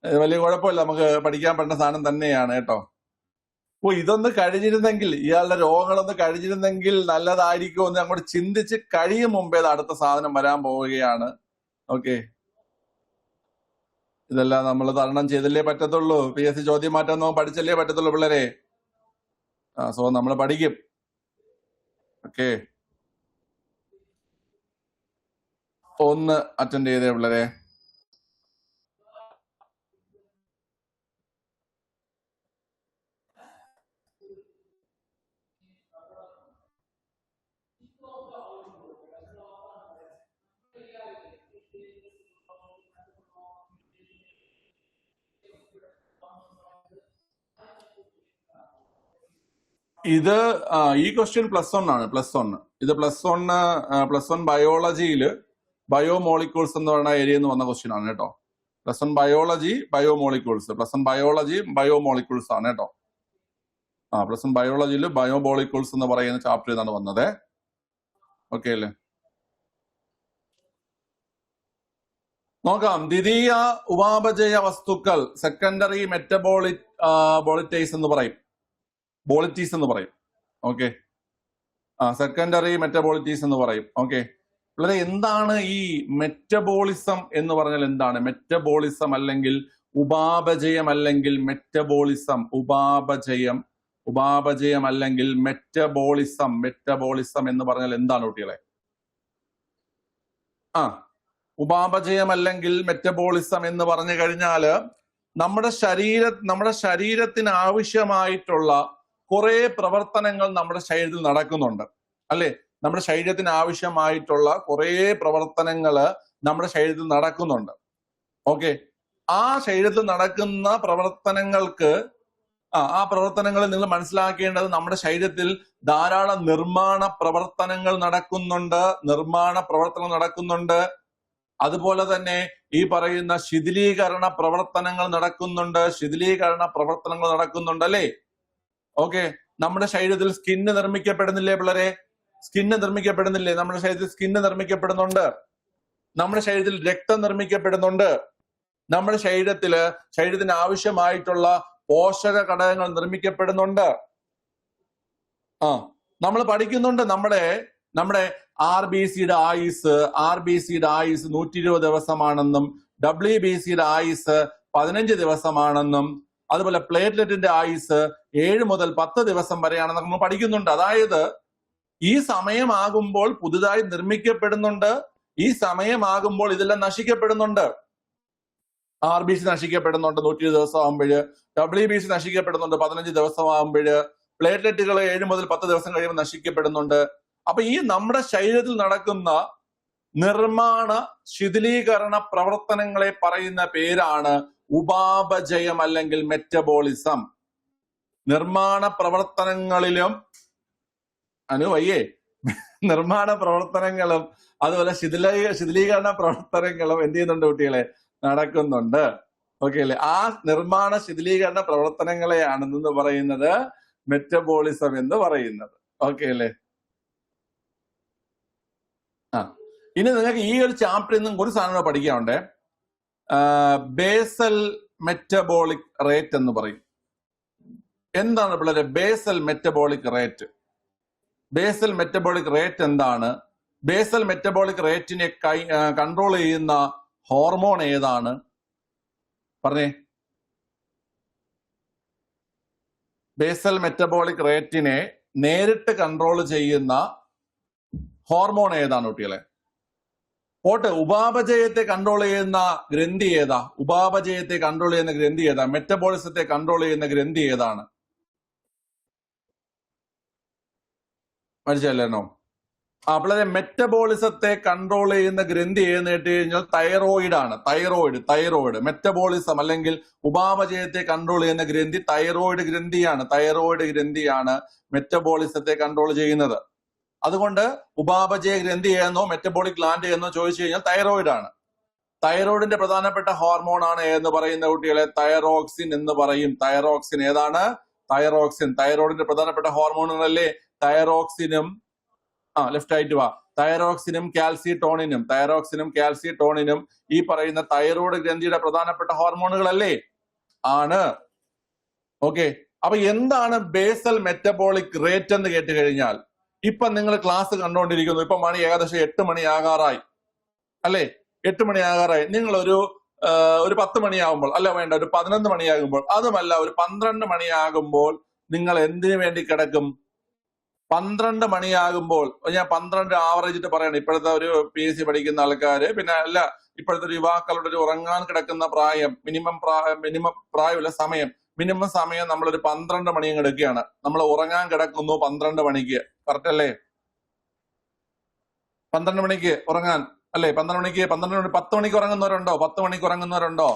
വലിയ കുഴപ്പമില്ല, നമുക്ക് പഠിക്കാൻ പറ്റുന്ന സാധനം തന്നെയാണ് കേട്ടോ. ഓ, ഇതൊന്ന് കഴിഞ്ഞിരുന്നെങ്കിൽ, ഇയാളുടെ രോഗങ്ങളൊന്ന് കഴിഞ്ഞിരുന്നെങ്കിൽ നല്ലതായിരിക്കും എന്ന് അങ്ങോട്ട് ചിന്തിച്ച് കഴിയും മുമ്പേ അടുത്ത സാധനം വരാൻ പോവുകയാണ്. ഓക്കെ, ഇതെല്ലാം നമ്മൾ തരണം ചെയ്തല്ലേ പറ്റത്തുള്ളൂ. PSC ചോദ്യം മാറ്റാൻ നമുക്ക് പഠിച്ചല്ലേ പറ്റത്തുള്ളൂ പിള്ളേരെ. സോ നമ്മൾ പഠിക്കും. ഓക്കെ, ഒന്ന് അറ്റൻഡ് ചെയ്തേ പിള്ളേരെ. ഇത് ഈ ക്വസ്റ്റ്യൻ +1 ആണ്. +1 ഇത് +1 ബയോളജിയില് ബയോമോളിക്യൂൾസ് എന്ന് പറയുന്ന ഏരിയ എന്ന് വന്ന ക്വസ്റ്റ്യൻ ആണ് കേട്ടോ. +1 ബയോളജി ബയോമോളിക്യൂൾസ്, +1 ബയോളജി ബയോമോളിക്യൂൾസ് ആണ് കേട്ടോ. +1 ബയോളജിയിൽ ബയോമോളിക്യൂൾസ് എന്ന് പറയുന്ന ചാപ്റ്റർ ഇതാണ് വന്നത്. ഓക്കെ അല്ലേ? നോക്കാം. ദ്വിതീയ ഉപാപചയ വസ്തുക്കൾ സെക്കൻഡറി മെറ്റബോളിറ്റൈസ് എന്ന് പറയും, ബോളിറ്റീസ് എന്ന് പറയും. ഓക്കെ, സെക്കൻഡറി മെറ്റബോളിറ്റീസ് എന്ന് പറയും. ഓക്കെ, വളരെ എന്താണ് ഈ മെറ്റബോളിസം എന്ന് പറഞ്ഞാൽ എന്താണ്? മെറ്റബോളിസം അല്ലെങ്കിൽ ഉപാപചയം അല്ലെങ്കിൽ മെറ്റബോളിസം, ഉപാപചയം അല്ലെങ്കിൽ മെറ്റബോളിസം എന്ന് പറഞ്ഞാൽ എന്താണ് കുട്ടികളെ? ഉപാപചയം അല്ലെങ്കിൽ മെറ്റബോളിസം എന്ന് പറഞ്ഞു കഴിഞ്ഞാല് നമ്മുടെ ശരീരത്തിന് ആവശ്യമായിട്ടുള്ള കുറെ പ്രവർത്തനങ്ങൾ നമ്മുടെ ശരീരത്തിൽ നടക്കുന്നുണ്ട് അല്ലെ? നമ്മുടെ ശരീരത്തിന് ആവശ്യമായിട്ടുള്ള കുറെ പ്രവർത്തനങ്ങൾ നമ്മുടെ ശരീരത്തിൽ നടക്കുന്നുണ്ട്. ഓക്കെ, ആ ശരീരത്തിൽ നടക്കുന്ന പ്രവർത്തനങ്ങൾക്ക് ആ പ്രവർത്തനങ്ങൾ നിങ്ങൾ മനസ്സിലാക്കേണ്ടത് നമ്മുടെ ശരീരത്തിൽ ധാരാളം നിർമ്മാണ പ്രവർത്തനങ്ങൾ നടക്കുന്നുണ്ട്. അതുപോലെ തന്നെ ഈ പറയുന്ന ശിഥിലീകരണ പ്രവർത്തനങ്ങൾ നടക്കുന്നുണ്ട് അല്ലേ? ഓക്കെ, നമ്മുടെ ശരീരത്തിൽ സ്കിന്ന് നിർമ്മിക്കപ്പെടുന്നില്ലേ പിള്ളേരെ? നമ്മുടെ ശരീരത്തിൽ സ്കിന്ന് നിർമ്മിക്കപ്പെടുന്നുണ്ട്. നമ്മുടെ ശരീരത്തിൽ രക്തം നിർമ്മിക്കപ്പെടുന്നുണ്ട്. നമ്മുടെ ശരീരത്തിന് ആവശ്യമായിട്ടുള്ള പോഷക ഘടകങ്ങൾ നിർമ്മിക്കപ്പെടുന്നുണ്ട്. നമ്മൾ പഠിക്കുന്നുണ്ട് നമ്മുടെ RBCയുടെ ആയുസ് 120 ദിവസമാണെന്നും WBCയുടെ ആയുസ് 15 ദിവസമാണെന്നും അതുപോലെ പ്ലേറ്റ്ലെറ്റിന്റെ ആയുസ് 7 മുതൽ 10 ദിവസം വരെയാണെന്ന് നമ്മൾ പഠിക്കുന്നുണ്ട്. അതായത് ഈ സമയമാകുമ്പോൾ പുതുതായി നിർമ്മിക്കപ്പെടുന്നുണ്ട്, ഈ സമയമാകുമ്പോൾ ഇതെല്ലാം നശിക്കപ്പെടുന്നുണ്ട്. RBC നശിക്കപ്പെടുന്നുണ്ട് 120 ദിവസം ആകുമ്പോഴ്, WBC നശിക്കപ്പെടുന്നുണ്ട് 15 ദിവസം ആകുമ്പോഴ്, പ്ലേറ്റ്ലെറ്റുകൾ 7 മുതൽ 10 ദിവസം കഴിയുമ്പോൾ നശിക്കപ്പെടുന്നുണ്ട്. അപ്പൊ ഈ നമ്മുടെ ശരീരത്തിൽ നടക്കുന്ന നിർമ്മാണ ശിഥിലീകരണ പ്രവർത്തനങ്ങളെ പറയുന്ന പേരാണ് ഉപാപചയം അല്ലെങ്കിൽ മെറ്റബോളിസം. നിർമ്മാണ പ്രവർത്തനങ്ങളിലും നിർമ്മാണ പ്രവർത്തനങ്ങളും അതുപോലെ ശിഥിലീകരണ പ്രവർത്തനങ്ങളും എന്ത് ചെയ്യുന്നുണ്ട് കുട്ടികളെ? നടക്കുന്നുണ്ട്. ഓക്കെ അല്ലേ? ആ നിർമ്മാണ ശിഥിലീകരണ പ്രവർത്തനങ്ങളെയാണെന്ന് പറയുന്നത് മെറ്റബോളിസം എന്ന് പറയുന്നത്. ഓക്കെ അല്ലേ? ഇനി നിങ്ങൾക്ക് ഈ ഒരു ചാപ്റ്ററിൽ നിന്നും ഒരു സാധനം പഠിക്കാനുണ്ട്. ബേസൽ മെറ്റബോളിക് റേറ്റ് എന്ന് പറയും. എന്താണ് പിള്ളേരെ basal metabolic rate? Basal metabolic rate എന്താണ്? ബേസൽ മെറ്റബോളിക് റേറ്റിനെ കൺട്രോൾ ചെയ്യുന്ന ഹോർമോൺ ഏതാണ്? പറഞ്ഞേ. ബേസൽ മെറ്റബോളിക് റേറ്റിനെ നേരിട്ട് കൺട്രോൾ ചെയ്യുന്ന ഹോർമോൺ ഏതാണ് കുട്ടികളെ? ഉപാപചയത്തെ കൺട്രോൾ ചെയ്യുന്ന ഗ്രന്ഥി ഏതാ? മെറ്റബോളിസത്തെ കൺട്രോൾ ചെയ്യുന്ന ഗ്രന്ഥി ഏതാണ്? മനസ്സിലല്ലോ? അപ്പോൾ മെറ്റബോളിസത്തെ കൺട്രോൾ ചെയ്യുന്ന ഗ്രന്ഥി ഏതെന്ന് കേട്ട് കഴിഞ്ഞാൽ തൈറോയിഡ് ആണ്. തൈറോയിഡ് മെറ്റബോളിസം അല്ലെങ്കിൽ ഉപാപചയത്തെ കൺട്രോൾ ചെയ്യുന്ന ഗ്രന്ഥി തൈറോയിഡ് ഗ്രന്ഥിയാണ് മെറ്റബോളിസത്തെ കൺട്രോൾ ചെയ്യുന്നത്. അതുകൊണ്ട് ഉപാപചയ ഗ്രന്ഥി ഏതെന്നോ മെറ്റബോളിക് ഗ്ലാൻഡ് ഏതെന്നോ ചോദിച്ചു കഴിഞ്ഞാൽ തൈറോയിഡ് ആണ്. തൈറോയിഡിന്റെ പ്രധാനപ്പെട്ട ഹോർമോൺ ആണ് എന്ന് പറയുന്ന കുട്ടികളെ തൈറോക്സിൻ എന്ന് പറയും. ഏതാണ്? തൈറോക്സിൻ. തൈറോയിഡിന്റെ പ്രധാനപ്പെട്ട ഹോർമോണുകളല്ലേ തൈറോക്സിനും ലെഫ്റ്റ് ആയിട്ട് വാ. തൈറോക്സിനും കാൽസിട്ടോണിനും ഈ പറയുന്ന തൈറോയ്ഡ് ഗ്രന്ഥിയുടെ പ്രധാനപ്പെട്ട ഹോർമോണുകളല്ലേ? ആണ്. ഓക്കെ, അപ്പൊ എന്താണ് ബേസൽ മെറ്റബോളിക് റേറ്റ് എന്ന് കേട്ട് കഴിഞ്ഞാൽ, ഇപ്പൊ നിങ്ങൾ ക്ലാസ് കണ്ടുകൊണ്ടിരിക്കുന്നു. ഇപ്പൊ മണി ഏകദേശം 8 മണിയാകാറായി അല്ലേ? 8 മണിയാകാറായി. നിങ്ങൾ ഒരു 10 മണിയാകുമ്പോൾ, അല്ല വേണ്ട, ഒരു 11 മണിയാകുമ്പോൾ, അതുമല്ല ഒരു 12 മണിയാകുമ്പോൾ നിങ്ങൾ എന്തിനു വേണ്ടി കിടക്കും? 12 മണിയാകുമ്പോൾ, ഞാൻ 12 ആവറേജിട്ട് പറയണം. ഇപ്പോഴത്തെ ഒരു PSC പഠിക്കുന്ന ആൾക്കാര്, പിന്നെ അല്ല ഇപ്പോഴത്തെ ഒരു യുവാക്കളുടെ ഒരു ഉറങ്ങാൻ കിടക്കുന്ന പ്രായം, മിനിമം പ്രായമല്ല, മിനിമം സമയം നമ്മളൊരു 12 മണിയും എടുക്കുകയാണ്. നമ്മൾ ഉറങ്ങാൻ കിടക്കുന്നു 12 മണിക്ക്, കറക്റ്റ് അല്ലേ? 12 മണിക്ക് ഉറങ്ങാൻ അല്ലേ? 12 മണിക്ക് 10 മണിക്ക് ഉറങ്ങുന്നവരുണ്ടോ? 10 മണിക്ക് ഉറങ്ങുന്നവരുണ്ടോ?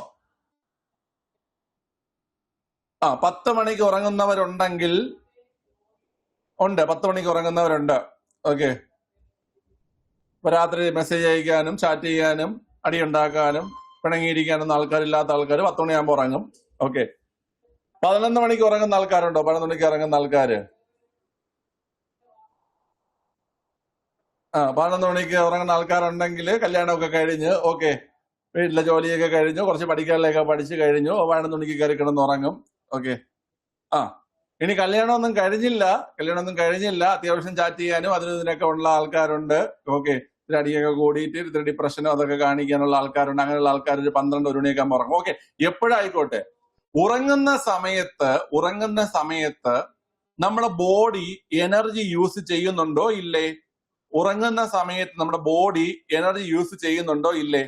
10 മണിക്ക് ഉറങ്ങുന്നവരുണ്ടെങ്കിൽ ഉണ്ട്, 10 മണിക്ക് ഉറങ്ങുന്നവരുണ്ട്. ഓക്കെ, ഇപ്പൊ രാത്രി മെസ്സേജ് അയക്കാനും ചാറ്റ് ചെയ്യാനും അടിയുണ്ടാക്കാനും പിണങ്ങിയിരിക്കാനൊന്നും ആൾക്കാരില്ലാത്ത ആൾക്കാർ 10 മണിയാകുമ്പോൾ ഉറങ്ങും. ഓക്കെ, 11 മണിക്ക് ഉറങ്ങുന്ന ആൾക്കാരുണ്ടോ? 11 മണിക്ക് ഇറങ്ങുന്ന ആൾക്കാര്? 11 മണിക്ക് ഉറങ്ങുന്ന ആൾക്കാരുണ്ടെങ്കിൽ കല്യാണമൊക്കെ കഴിഞ്ഞ്, ഓക്കെ, വീട്ടിലെ ജോലിയൊക്കെ കഴിഞ്ഞു, കുറച്ച് പഠിക്കാനിലൊക്കെ പഠിച്ചു കഴിഞ്ഞു, 11 മണിക്ക് കയറി കിടന്ന് ഉറങ്ങും. ഓക്കെ, ഇനി കല്യാണമൊന്നും കഴിഞ്ഞില്ല, അത്യാവശ്യം ചാറ്റ് ചെയ്യാനും അതിനും ഇതിനൊക്കെ ഉള്ള ആൾക്കാരുണ്ട്. ഓക്കെ, ഇത്തിരി അടിയൊക്കെ കൂടിയിട്ട് ഇത്തിരി ഡിപ്രഷനോ അതൊക്കെ കാണിക്കാനുള്ള ആൾക്കാരുണ്ട്. അങ്ങനെയുള്ള ആൾക്കാർ ഒരു 12 1 മണിയൊക്കെ ഉറങ്ങും. ഓക്കെ, എപ്പോഴായിക്കോട്ടെ, ഉറങ്ങുന്ന സമയത്ത് നമ്മുടെ ബോഡി എനർജി യൂസ് ചെയ്യുന്നുണ്ടോ ഇല്ലേ? ഉറങ്ങുന്ന സമയത്ത് നമ്മുടെ ബോഡി എനർജി യൂസ് ചെയ്യുന്നുണ്ടോ ഇല്ലേ?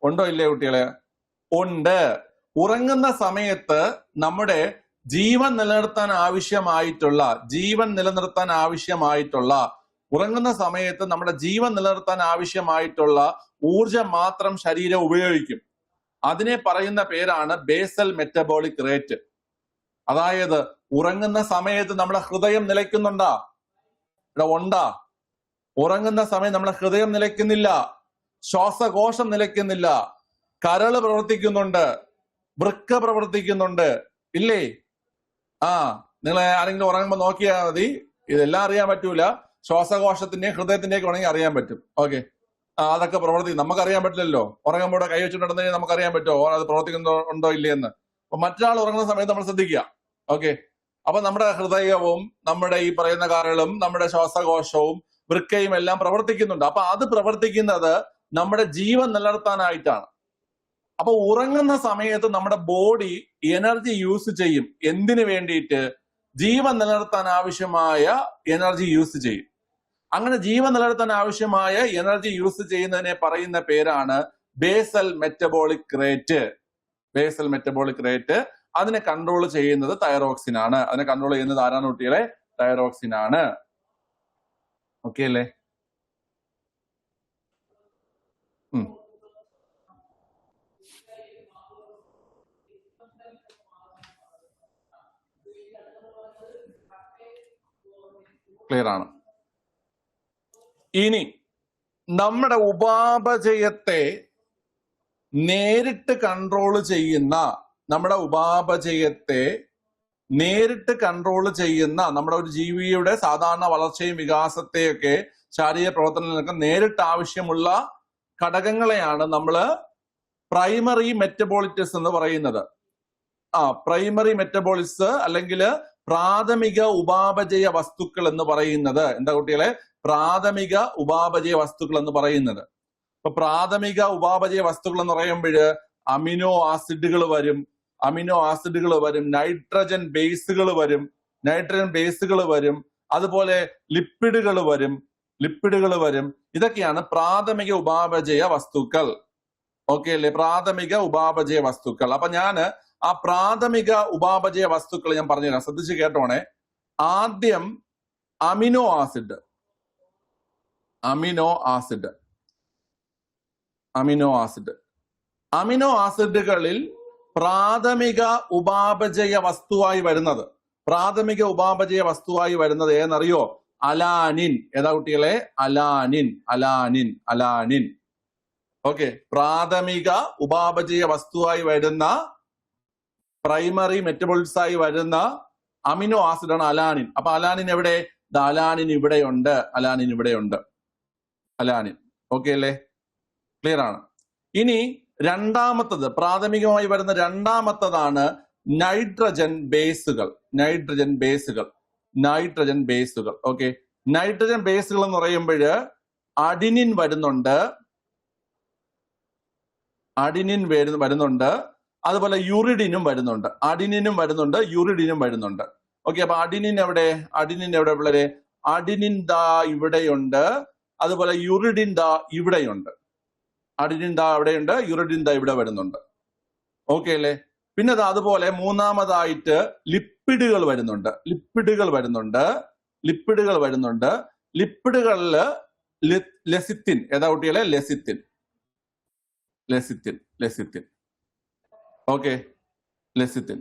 ഉണ്ടോ ഇല്ലേ കുട്ടികളെ? ഉണ്ട്. ഉറങ്ങുന്ന സമയത്ത് നമ്മുടെ ജീവൻ നിലനിർത്താൻ ആവശ്യമായിട്ടുള്ള ഊർജം മാത്രം ശരീരം ഉപയോഗിക്കും. അതിനെ പറയുന്ന പേരാണ് ബേസൽ മെറ്റബോളിക് റേറ്റ്. അതായത് ഉറങ്ങുന്ന സമയത്ത് നമ്മുടെ ഹൃദയം നിലയ്ക്കുന്നുണ്ടാ? ഇവിടെ ഉണ്ടാ? ഉറങ്ങുന്ന സമയം നമ്മുടെ ഹൃദയം നിലയ്ക്കുന്നില്ല, ശ്വാസകോശം നിലയ്ക്കുന്നില്ല, കരള് പ്രവർത്തിക്കുന്നുണ്ട്, വൃക്ക പ്രവർത്തിക്കുന്നുണ്ട്, ഇല്ലേ? നിങ്ങൾ ആരെങ്കിലും ഉറങ്ങുമ്പോൾ നോക്കിയാൽ മതി. ഇതെല്ലാം അറിയാൻ പറ്റൂല, ശ്വാസകോശത്തിന്റെയും ഹൃദയത്തിന്റെയൊക്കെ വേണമെങ്കിൽ അറിയാൻ പറ്റും. ഓക്കെ, അതൊക്കെ പ്രവർത്തിക്കും. നമുക്കറിയാൻ പറ്റില്ലല്ലോ. ഉറങ്ങുമ്പോൾ കൈ വെച്ചിട്ടുണ്ടെങ്കിൽ നമുക്കറിയാൻ പറ്റുമോ അത് പ്രവർത്തിക്കുന്നുണ്ടോ ഇല്ലേ എന്ന്? അപ്പൊ മറ്റൊരാൾ ഉറങ്ങുന്ന സമയത്ത് നമ്മൾ ശ്രദ്ധിക്കുക. ഓക്കെ, അപ്പൊ നമ്മുടെ ഹൃദയവും നമ്മുടെ ഈ പറയുന്ന കരളും നമ്മുടെ ശ്വാസകോശവും വൃക്കയും എല്ലാം പ്രവർത്തിക്കുന്നുണ്ട്. അപ്പൊ അത് പ്രവർത്തിക്കുന്നത് നമ്മുടെ ജീവൻ നിലനിർത്താനായിട്ടാണ്. അപ്പൊ ഉറങ്ങുന്ന സമയത്ത് നമ്മുടെ ബോഡി എനർജി യൂസ് ചെയ്യും. എന്തിനു വേണ്ടിയിട്ട്? ജീവൻ നിലനിർത്താൻ ആവശ്യമായ എനർജി യൂസ് ചെയ്യും. അങ്ങനെ ജീവൻ നിലനിർത്താൻ ആവശ്യമായ എനർജി യൂസ് ചെയ്യുന്നതിനെ പറയുന്ന പേരാണ് ബേസൽ മെറ്റബോളിക് റേറ്റ്. അതിനെ കൺട്രോൾ ചെയ്യുന്നത് തൈറോക്സിൻ ആണ്. അതിനെ കൺട്രോൾ ചെയ്യുന്നത് ആരാണ് കുട്ടികളെ? തൈറോക്സിൻ ആണ്. ഓക്കെ അല്ലേ? ക്ലിയർ ആണ്. ഇനി നമ്മുടെ ഉപാപചയത്തെ നേരിട്ട് കൺട്രോൾ ചെയ്യുന്ന നമ്മുടെ ഒരു ജീവിയുടെ സാധാരണ വളർച്ചയും വികാസത്തെയൊക്കെ ശാരീരിക പ്രവർത്തനങ്ങൾക്ക് നേരിട്ട് ആവശ്യമുള്ള ഘടകങ്ങളെയാണ് നമ്മൾ പ്രൈമറി മെറ്റബോളിറ്റസ് എന്ന് പറയുന്നത്. പ്രൈമറി മെറ്റബോളിറ്റ്സ് അല്ലെങ്കിൽ പ്രാഥമിക ഉപാപചയ വസ്തുക്കൾ എന്ന് പറയുന്നത്. എന്താ കുട്ടികളെ? പ്രാഥമിക ഉപാപചയ വസ്തുക്കൾ എന്ന് പറയുന്നത്. ഇപ്പൊ പ്രാഥമിക ഉപാപചയ വസ്തുക്കൾ എന്ന് പറയുമ്പോൾ അമിനോ ആസിഡുകൾ വരും, നൈട്രജൻ ബേസുകൾ വരും, അതുപോലെ ലിപ്പിഡുകൾ വരും. ഇതൊക്കെയാണ് പ്രാഥമിക ഉപാപചയ വസ്തുക്കൾ. ഓക്കെ അല്ലേ? പ്രാഥമിക ഉപാപചയ വസ്തുക്കൾ. അപ്പൊ ഞാന് ആ പ്രാഥമിക ഉപാപചയ വസ്തുക്കൾ ഞാൻ പറഞ്ഞുതരാം, ശ്രദ്ധിച്ച് കേട്ടോണേ. ആദ്യം അമിനോ ആസിഡുകളിൽ പ്രാഥമിക ഉപാപചയ വസ്തുവായി വരുന്നത് ഏതെന്നറിയോ? അലാനിൻ. ഏതാ കുട്ടികളെ? അലാനിൻ. ഓക്കെ, പ്രാഥമിക ഉപാപചയ വസ്തുവായി വരുന്ന, പ്രൈമറി മെറ്റബോളിറ്റ്സ് ആയി വരുന്ന അമിനോ ആസിഡാണ് അലാനിൻ. അപ്പൊ അലാനിൻ എവിടെ? അലാനിൻ ഇവിടെയുണ്ട്, അലാനിൻ ഇവിടെയുണ്ട്, അലാനിൻ. ഓക്കെ അല്ലേ? ക്ലിയർ ആണ്. ഇനി രണ്ടാമത്തത്, പ്രാഥമികമായി വരുന്ന രണ്ടാമത്തതാണ് നൈട്രജൻ ബേസുകൾ. നൈട്രജൻ ബേസുകൾ, നൈട്രജൻ ബേസുകൾ. ഓക്കെ, നൈട്രജൻ ബേസുകൾ എന്ന് പറയുമ്പോൾ അഡിനിൻ വരുന്നുണ്ട്, അഡിനിൻ വരുന്നുണ്ട്, അതുപോലെ യൂറിഡിനും വരുന്നുണ്ട്. അഡിനിനും വരുന്നുണ്ട്, യൂറിഡിനും വരുന്നുണ്ട്. ഓക്കെ, അപ്പൊ അഡിനിൻ എവിടെ? അഡിനിൻ എവിടെ പിള്ളേരെ? അഡിനിൻ ദാ ഇവിടെയുണ്ട്, അതുപോലെ യൂറിഡിൻ ദാ ഇവിടെയുണ്ട്. അഡിനിൻ ദാ ഇവിടെയുണ്ട്, യൂറിഡിൻ ദാ ഇവിടെ വരുന്നുണ്ട്. ഓക്കെ അല്ലേ? പിന്നെ അതുപോലെ മൂന്നാമതായിട്ട് ലിപ്പിഡുകൾ വരുന്നുണ്ട്, ലിപ്പിഡുകൾ വരുന്നുണ്ട്, ലിപ്പിഡുകൾ വരുന്നുണ്ട്. ലിപ്പിഡുകളില് ലെസിത്തിൻ, ഏതാ കുട്ടികളെ? Lecithin, lecithin, lecithin. Okay, lecithin.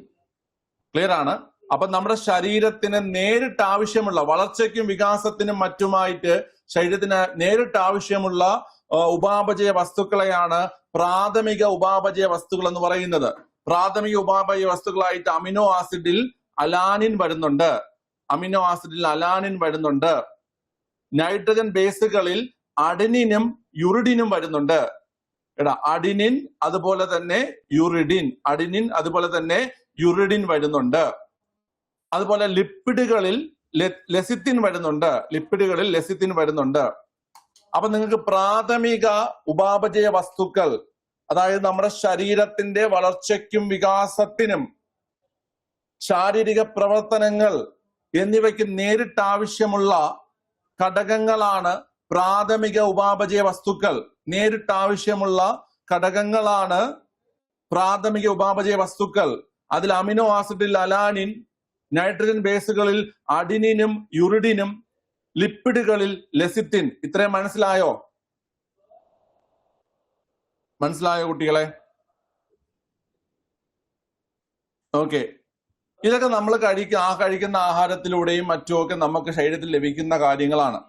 Clear ആണ്. അപ്പൊ നമ്മുടെ ശരീരത്തിന് നേരിട്ട് ആവശ്യമുള്ള വളർച്ചയ്ക്കും വികാസത്തിനും മറ്റുമായിട്ട് ശരീരത്തിന് നേരിട്ട് ആവശ്യമുള്ള ഉപാപചയ വസ്തുക്കളെയാണ് പ്രാഥമിക ഉപാപചയ വസ്തുക്കൾ എന്ന് പറയുന്നത്. പ്രാഥമിക ഉപാപചയ വസ്തുക്കളായിട്ട് അമിനോ ആസിഡിൽ അലാനിൻ വരുന്നുണ്ട്, അമിനോ ആസിഡിൽ അലാനിൻ വരുന്നുണ്ട്. നൈട്രജൻ ബേസുകളിൽ അഡിനിനും യൂറിഡിനും വരുന്നുണ്ട്. എടാ, അഡിനിൻ അതുപോലെ തന്നെ യൂറിഡിൻ, അഡിനിൻ അതുപോലെ തന്നെ യൂറിഡിൻ വരുന്നുണ്ട്. അതുപോലെ ലിപ്പിഡുകളിൽ ലെസിത്തിൻ വരുന്നുണ്ട്, ലിപ്പിഡുകളിൽ ലെസിത്തിൻ വരുന്നുണ്ട്. അപ്പൊ നിങ്ങൾക്ക് പ്രാഥമിക ഉപാപചയ വസ്തുക്കൾ, അതായത് നമ്മുടെ ശരീരത്തിന്റെ വളർച്ചയ്ക്കും വികാസത്തിനും ശാരീരിക പ്രവർത്തനങ്ങൾ എന്നിവയ്ക്ക് നേരിട്ട് ആവശ്യമുള്ള ഘടകങ്ങളാണ് പ്രാഥമിക ഉപാപചയ വസ്തുക്കൾ. നേരിട്ട് ആവശ്യമുള്ള ഘടകങ്ങളാണ് പ്രാഥമിക ഉപാപചയ വസ്തുക്കൾ. അതിൽ അമിനോ ആസിഡിൽ അലാനിൻ, നൈട്രജൻ ബേസുകളിൽ അഡിനിനും യൂറിഡിനും, ലിപ്പിഡുകളിൽ ലെസിത്തിൻ. ഇത്രയും മനസ്സിലായോ? മനസ്സിലായോ കുട്ടികളെ? ഓക്കെ, ഇതൊക്കെ നമ്മൾ കഴിക്കുന്ന ആഹാരത്തിലൂടെയും മറ്റുമൊക്കെ നമുക്ക് ശരീരത്തിൽ ലഭിക്കുന്ന കാര്യങ്ങളാണ്.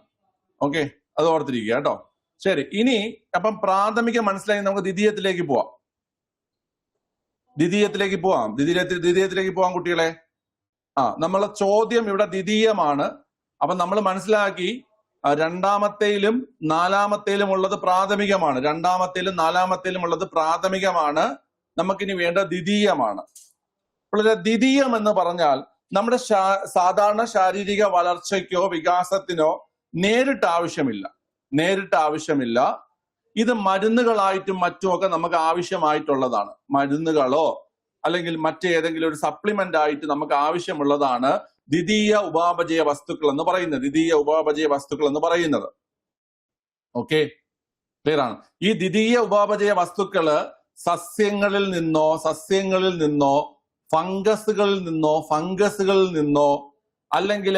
ഓക്കെ, അത് ഓർത്തിരിക്കുക കേട്ടോ. ശരി, ഇനി അപ്പം പ്രാഥമികം മനസ്സിലായി, നമുക്ക് ദ്വിതീയത്തിലേക്ക് പോവാം. ദ്വിതീയത്തിലേക്ക് പോവാം കുട്ടികളെ. നമ്മളെ ചോദ്യം ഇവിടെ ദ്വിതീയമാണ്. അപ്പൊ നമ്മൾ മനസ്സിലാക്കി രണ്ടാമത്തേലും നാലാമത്തേലും ഉള്ളത് പ്രാഥമികമാണ്, രണ്ടാമത്തേലും നാലാമത്തേലും ഉള്ളത് പ്രാഥമികമാണ്. നമുക്കിനി വേണ്ട ദ്വിതീയമാണ്. അപ്പോൾ ദ്വിതീയം എന്ന് പറഞ്ഞാൽ നമ്മുടെ സാധാരണ ശാരീരിക വളർച്ചയ്ക്കോ വികാസത്തിനോ നേരിട്ട് ആവശ്യമില്ല. ഇത് മരുന്നുകളായിട്ടും മറ്റുമൊക്കെ നമുക്ക് ആവശ്യമായിട്ടുള്ളതാണ്. മരുന്നുകളോ അല്ലെങ്കിൽ മറ്റേതെങ്കിലും ഒരു സപ്ലിമെന്റ് ആയിട്ട് നമുക്ക് ആവശ്യമുള്ളതാണ് ദ്വിതീയ ഉപാപചയ വസ്തുക്കൾ എന്ന് പറയുന്നത്. ഓക്കെ, ക്ലിയർ ആണ്. ഈ ദ്വിതീയ ഉപാപചയ വസ്തുക്കള് സസ്യങ്ങളിൽ നിന്നോ ഫംഗസുകളിൽ നിന്നോ അല്ലെങ്കിൽ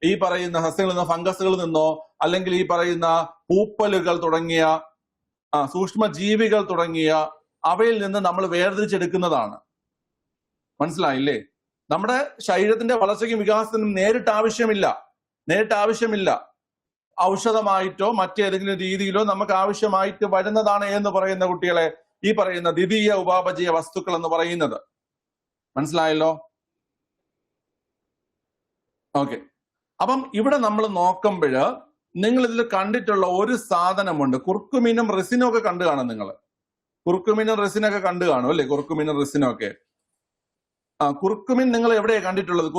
ഈ പറയുന്ന സസ്യങ്ങളിൽ നിന്നോ ഫംഗസുകളിൽ നിന്നോ അല്ലെങ്കിൽ ഈ പറയുന്ന പൂപ്പലുകൾ തുടങ്ങിയ സൂക്ഷ്മജീവികൾ തുടങ്ങിയ അവയിൽ നിന്ന് നമ്മൾ വേർതിരിച്ചെടുക്കുന്നതാണ്. മനസ്സിലായില്ലേ? നമ്മുടെ ശരീരത്തിന്റെ വളർച്ചയ്ക്കും വികാസത്തിനും നേരിട്ട് ആവശ്യമില്ല. ഔഷധമായിട്ടോ മറ്റേതെങ്കിലും രീതിയിലോ നമുക്ക് ആവശ്യമായിട്ട് വരുന്നതാണ് എന്ന് പറയുന്ന കുട്ടികളെ ഈ പറയുന്ന ദ്വിതീയ ഉപാപചയ വസ്തുക്കൾ എന്ന് പറയുന്നത്. മനസ്സിലായല്ലോ? ഓക്കെ, അപ്പം ഇവിടെ നമ്മൾ നോക്കുമ്പോൾ നിങ്ങൾ ഇതിൽ കണ്ടിട്ടുള്ള ഒരു സാധനമുണ്ട്, കുർക്കുമിനും റെസിനും ഒക്കെ കണ്ടു കാണും. നിങ്ങൾ കുർക്കുമിനും റെസിനൊക്കെ കണ്ടു കാണും അല്ലെ? കുർക്കുമിനും റെസിനൊക്കെ. കുർക്കുമിൻ നിങ്ങൾ എവിടെയാണ് കണ്ടിട്ടുള്ളത്?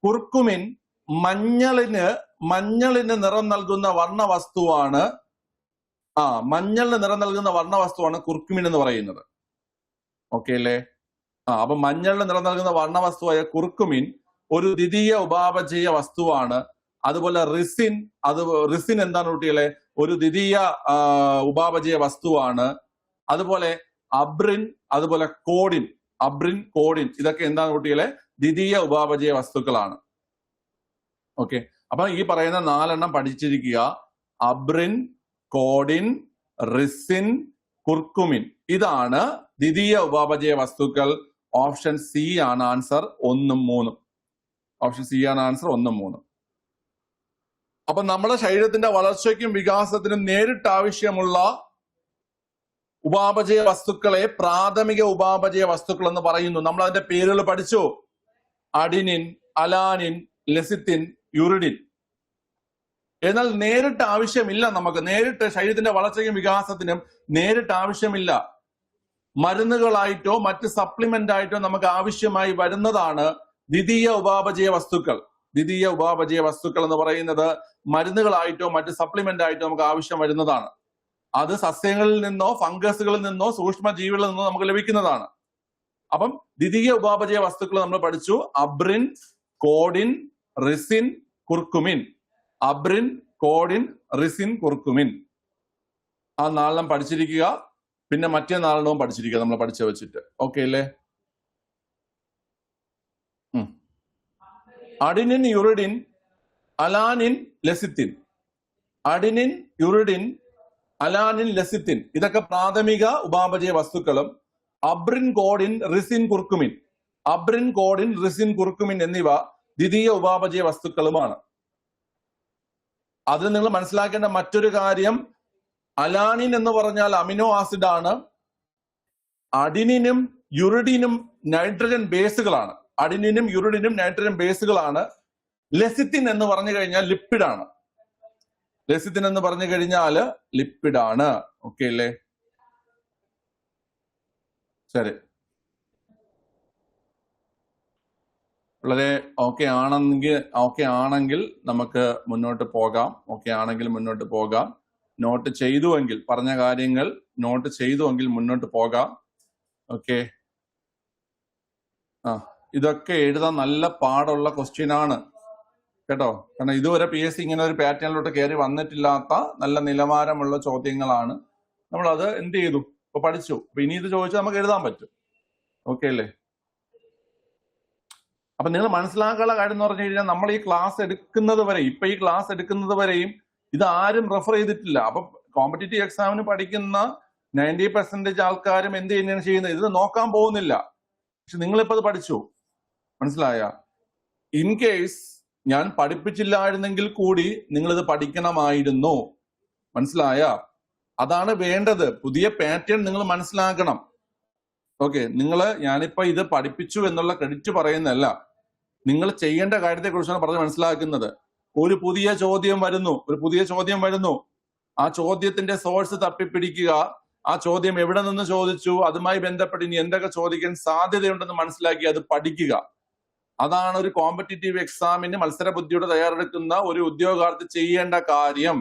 കുർക്കുമിൻ മഞ്ഞളിന് നിറം നൽകുന്ന വർണ്ണവസ്തുവാണ്. മഞ്ഞളിന് നിറം നൽകുന്ന വർണ്ണവസ്തുവാണ് കുർക്കുമിൻ എന്ന് പറയുന്നത്. ഓക്കെ അല്ലേ? അപ്പൊ മഞ്ഞളിന് നിറം നൽകുന്ന വർണ്ണവസ്തുവായ കുർക്കുമിൻ ഒരു ദ്വിതീയ ഉപാപചയ വസ്തുവാണ്. അതുപോലെ റിസിൻ എന്താണ് കുട്ടികളെ? ഒരു ദ്വിതീയ ഉപാപചയ വസ്തുവാണ്. അതുപോലെ അബ്രിൻ, അതുപോലെ കോഡിൻ, ഇതൊക്കെ എന്താണ് കുട്ടികളെ? ദ്വിതീയ ഉപാപചയ വസ്തുക്കളാണ്. ഓക്കെ, അപ്പൊ ഈ പറയുന്ന 4 പഠിച്ചിരിക്കുക. അബ്രിൻ, കോഡിൻ, റിസിൻ, കുർക്കുമിൻ, ഇതാണ് ദ്വിതീയ ഉപാപചയ വസ്തുക്കൾ. ഓപ്ഷൻ സി ആണ് ആൻസർ 1 3. ഓപ്ഷൻ സി ആണ് ആൻസർ 1 3. അപ്പൊ നമ്മുടെ ശരീരത്തിന്റെ വളർച്ചയ്ക്കും വികാസത്തിനും നേരിട്ട് ആവശ്യമുള്ള ഉപാപചയ വസ്തുക്കളെ പ്രാഥമിക ഉപാപചയ വസ്തുക്കൾ എന്ന് പറയുന്നു. നമ്മൾ അതിന്റെ പേരുകൾ പഠിച്ചു. Adenine, alanine, lecithin, uridine. എന്നാൽ നേരിട്ട് ആവശ്യമില്ല, നമുക്ക് നേരിട്ട് ശരീരത്തിന്റെ വളർച്ചയ്ക്കും വികാസത്തിനും നേരിട്ട് ആവശ്യമില്ല. മരുന്നുകളായിട്ടോ മറ്റ് സപ്ലിമെന്റ് ആയിട്ടോ നമുക്ക് ആവശ്യമായി വരുന്നതാണ് ദ്വിതീയ ഉപാപചയ വസ്തുക്കൾ. ദ്വിതീയ ഉപാപചയ വസ്തുക്കൾ എന്ന് പറയുന്നത് മരുന്നുകളായിട്ടോ മറ്റ് സപ്ലിമെന്റ് ആയിട്ടോ നമുക്ക് ആവശ്യം വരുന്നതാണ്. അത് സസ്യങ്ങളിൽ നിന്നോ ഫംഗസുകളിൽ നിന്നോ സൂക്ഷ്മജീവികളിൽ നിന്നോ നമുക്ക് ലഭിക്കുന്നതാണ്. അപ്പം ദ്വിതീയ ഉപാപചയ വസ്തുക്കൾ നമ്മൾ പഠിച്ചു. Abrin, codeine, ricin, curcumin. Abrin, codeine, ricin, curcumin. ആ നാലെണ്ണം പഠിച്ചിരിക്കുക. പിന്നെ മറ്റേ നാലെണ്ണവും പഠിച്ചിരിക്കുക നമ്മൾ പഠിച്ചു വെച്ചിട്ട്. ഓക്കെ അല്ലേ? Adenine, uridine, alanine, lecithin. Adenine, uridine, alanine, lecithin ഇതൊക്കെ പ്രാഥമിക ഉപാപചയ വസ്തുക്കളും abrin, codeine, ricin, curcumin. Abrin, codeine, ricin, curcumin എന്നിവ ദ്വിതീയ ഉപാപചയ വസ്തുക്കളുമാണ്. അതിൽ നിങ്ങൾ മനസ്സിലാക്കേണ്ട മറ്റൊരു കാര്യം, അലാനിൻ എന്ന് പറഞ്ഞാൽ അമിനോ ആസിഡ് ആണ്. അഡിനിനും യുറിഡിനും നൈട്രജൻ ബേസുകളാണ്. അഡിനിനും യുറിഡിനും നൈട്രജൻ ബേസുകളാണ്. ലെസിത്തിൻ എന്ന് പറഞ്ഞു കഴിഞ്ഞാൽ ലിപ്പിഡാണ്. ലെസിത്തിൻ എന്ന് പറഞ്ഞു കഴിഞ്ഞാൽ ലിപ്പിഡാണ്. ഓക്കെ അല്ലേ? ശരി, വളരെ ഓക്കെ ആണെങ്കിൽ നമുക്ക് മുന്നോട്ട് പോകാം. ഓക്കെ ആണെങ്കിൽ മുന്നോട്ട് പോകാം. നോട്ട് ചെയ്തുവെങ്കിൽ, പറഞ്ഞ കാര്യങ്ങൾ നോട്ട് ചെയ്തുവെങ്കിൽ മുന്നോട്ട് പോകാം. ഓക്കെ. ഇതൊക്കെ എഴുതാൻ നല്ല പാടുള്ള ക്വസ്റ്റ്യൻ ആണ് കേട്ടോ. കാരണം ഇതുവരെ PSC ഇങ്ങനെ ഒരു പാറ്റേണിലോട്ട് കയറി വന്നിട്ടില്ലാത്ത നല്ല നിലവാരമുള്ള ചോദ്യങ്ങളാണ്. നമ്മളത് എന്ത് ചെയ്തു? ഇപ്പൊ പഠിച്ചു. അപ്പൊ ഇനി ഇത് ചോദിച്ചാൽ നമുക്ക് എഴുതാൻ പറ്റും. ഓക്കെ അല്ലേ? അപ്പൊ നിങ്ങൾ മനസ്സിലാക്കാനുള്ള കാര്യം എന്ന് പറഞ്ഞു കഴിഞ്ഞാൽ, നമ്മൾ ഈ ക്ലാസ് എടുക്കുന്നത് വരെ, ഇപ്പൊ ഈ ക്ലാസ് എടുക്കുന്നത് വരെയും ഇത് ആരും റെഫർ ചെയ്തിട്ടില്ല. അപ്പൊ കോമ്പറ്റേറ്റീവ് എക്സാമിന് പഠിക്കുന്ന 90% ആൾക്കാരും എന്ത് തന്നെയാണ് ചെയ്യുന്നത്? ഇത് നോക്കാൻ പോകുന്നില്ല. പക്ഷെ നിങ്ങളിപ്പോ അത് പഠിച്ചു, മനസ്സിലായ? ഇൻ കേസ് ഞാൻ പഠിപ്പിച്ചില്ലായിരുന്നെങ്കിൽ കൂടി നിങ്ങൾ ഇത് പഠിക്കണമായിരുന്നു. മനസ്സിലായ? അതാണ് വേണ്ടത്. പുതിയ പാറ്റേൺ നിങ്ങൾ മനസ്സിലാക്കണം. ഓക്കെ. ഞാനിപ്പോ ഇത് പഠിപ്പിച്ചു എന്നുള്ള ക്രെഡിറ്റ് പറയുന്നതല്ല, നിങ്ങൾ ചെയ്യേണ്ട കാര്യത്തെ കുറിച്ചാണ് പറഞ്ഞ് മനസ്സിലാക്കുന്നത്. ഒരു പുതിയ ചോദ്യം വരുന്നു. ആ ചോദ്യത്തിന്റെ സോഴ്സ് തപ്പിപ്പിടിക്കുക. ആ ചോദ്യം എവിടെ നിന്ന് ചോദിച്ചു, അതുമായി ബന്ധപ്പെട്ട് ഇനി എന്തൊക്കെ ചോദിക്കാൻ സാധ്യതയുണ്ടെന്ന് മനസ്സിലാക്കി അത് പഠിക്കുക. അതാണ് ഒരു കോമ്പറ്റേറ്റീവ് എക്സാമിന് മത്സര ബുദ്ധിയോടെ തയ്യാറെടുക്കുന്ന ഒരു ഉദ്യോഗാർത്ഥി ചെയ്യേണ്ട കാര്യം.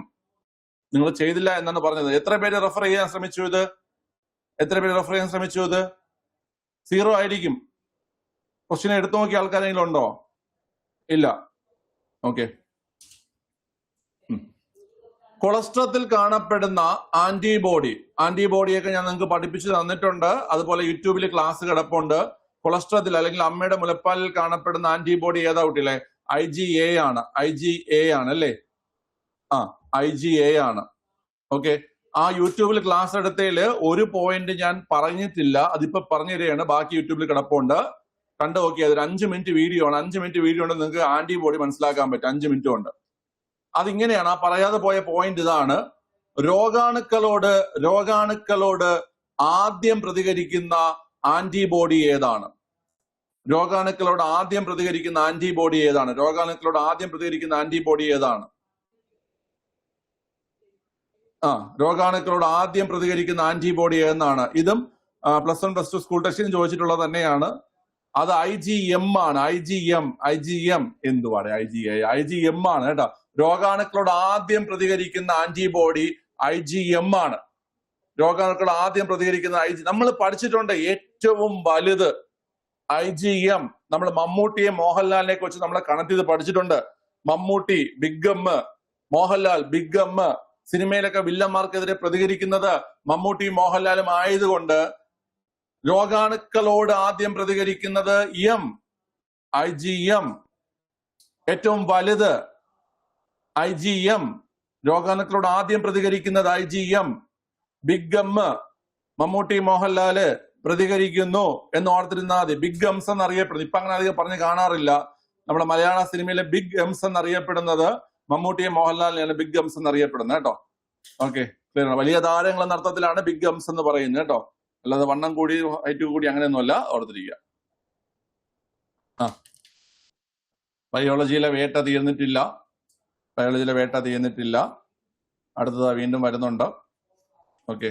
നിങ്ങൾ ചെയ്തില്ല എന്നാണ് പറഞ്ഞത്. എത്ര പേര് റെഫർ ചെയ്യാൻ ശ്രമിച്ചു ഇത്? എത്ര പേര് റെഫർ ചെയ്യാൻ ശ്രമിച്ചു ഇത്? 0 ആയിരിക്കും. ക്വസ്റ്റ്യൻ എടുത്തു നോക്കിയ ആൾക്കാരെങ്കിലും ഉണ്ടോ? ഇല്ല. ഓക്കെ. കൊളസ്ട്രോത്തിൽ കാണപ്പെടുന്ന ആന്റിബോഡിയൊക്കെ ഞാൻ നിങ്ങൾക്ക് പഠിപ്പിച്ചു തന്നിട്ടുണ്ട്. അതുപോലെ യൂട്യൂബിൽ ക്ലാസ് കിടപ്പുണ്ട്. കൊളസ്ട്രോത്തിൽ അല്ലെങ്കിൽ അമ്മയുടെ മുലപ്പാലിൽ കാണപ്പെടുന്ന ആന്റിബോഡി ഏതാ കുട്ടികളെ? IgA ആണ്. IgA ആണ് അല്ലേ? IgA ആണ്. ഓക്കെ. ആ യൂട്യൂബിൽ ക്ലാസ് എടുത്തതില് ഒരു പോയിന്റ് ഞാൻ പറഞ്ഞിട്ടില്ല, അതിപ്പോ പറഞ്ഞു തരികയാണ്. ബാക്കി യൂട്യൂബിൽ കിടപ്പുണ്ട്, കണ്ടു നോക്കി. അതൊരു 5 മിനിറ്റ് വീഡിയോ ആണ്. 5 മിനിറ്റ് വീഡിയോ കൊണ്ട് നിങ്ങൾക്ക് ആന്റിബോഡി മനസ്സിലാക്കാൻ പറ്റും. 5 മിനിറ്റ് കൊണ്ട്. അതിങ്ങനെയാണ്. ആ പറയാതെ പോയ പോയിന്റ് ഇതാണ്: രോഗാണുക്കളോട് ആദ്യം പ്രതികരിക്കുന്ന ആന്റിബോഡി ഏതാണ്? രോഗാണുക്കളോട് ആദ്യം പ്രതികരിക്കുന്ന ആന്റിബോഡി ഏതാണ്? രോഗാണുക്കളോട് ആദ്യം പ്രതികരിക്കുന്ന ആന്റിബോഡി ഏതാണ്? ഇതും +1 +2 സ്കൂൾ ടെസ്റ്റിന് ചോദിച്ചിട്ടുള്ളത് തന്നെയാണ്. അത് IgM ആണ്. IgM എന്തുവാണ്? IgM ആണ് കേട്ടോ. രോഗാണുക്കളോട് ആദ്യം പ്രതികരിക്കുന്ന ആന്റിബോഡി IgM ആണ്. രോഗാണുക്കളോട് ആദ്യം പ്രതികരിക്കുന്ന നമ്മൾ പഠിച്ചിട്ടുണ്ട്. ഏറ്റവും വലുത് IgM. നമ്മൾ മമ്മൂട്ടിയെ മോഹൻലാലിനെ കുറിച്ച് നമ്മളെ കണക്ട് ചെയ്ത് പഠിച്ചിട്ടുണ്ട്. Mammootty big M, Mohanlal big M. സിനിമയിലൊക്കെ വില്ലന്മാർക്കെതിരെ പ്രതികരിക്കുന്നത് മമ്മൂട്ടിയും മോഹൻലാലും ആയതുകൊണ്ട് രോഗാണുക്കളോട് ആദ്യം പ്രതികരിക്കുന്നത് IgM. ഏറ്റവും വലുത് IgM. രോഗാണുക്കളോട് ആദ്യം പ്രതികരിക്കുന്നത് IgM. Big M, Mammootty Mohanlal പ്രതികരിക്കുന്നു എന്ന് ഓർത്തിരുന്നാൽ മതി. ബിഗ് എംസ് എന്നറിയപ്പെടുന്നു. ഇപ്പൊ അങ്ങനെ അധികം പറഞ്ഞ് കാണാറില്ല. നമ്മുടെ മലയാള സിനിമയിലെ ബിഗ് എംസ് എന്നറിയപ്പെടുന്നത് മമ്മൂട്ടിയെ മോഹൻലാലിനെയാണ് ബിഗ് എംസ് എന്നറിയപ്പെടുന്നത് കേട്ടോ. ഓക്കെ, ക്ലിയർ ആണ്. വലിയ താരങ്ങൾ എന്ന അർത്ഥത്തിലാണ് ബിഗ് എംസ് എന്ന് പറയുന്നത് കേട്ടോ. അല്ലാതെ വണ്ണം കൂടി ഹൈറ്റ് കൂടി അങ്ങനെയൊന്നുമല്ല, ഓർത്തിരിക്കുക. ബയോളജിയിലെ വേട്ട തീർന്നിട്ടില്ല. അടുത്തത് വീണ്ടും വരുന്നുണ്ട്. ഓക്കെ,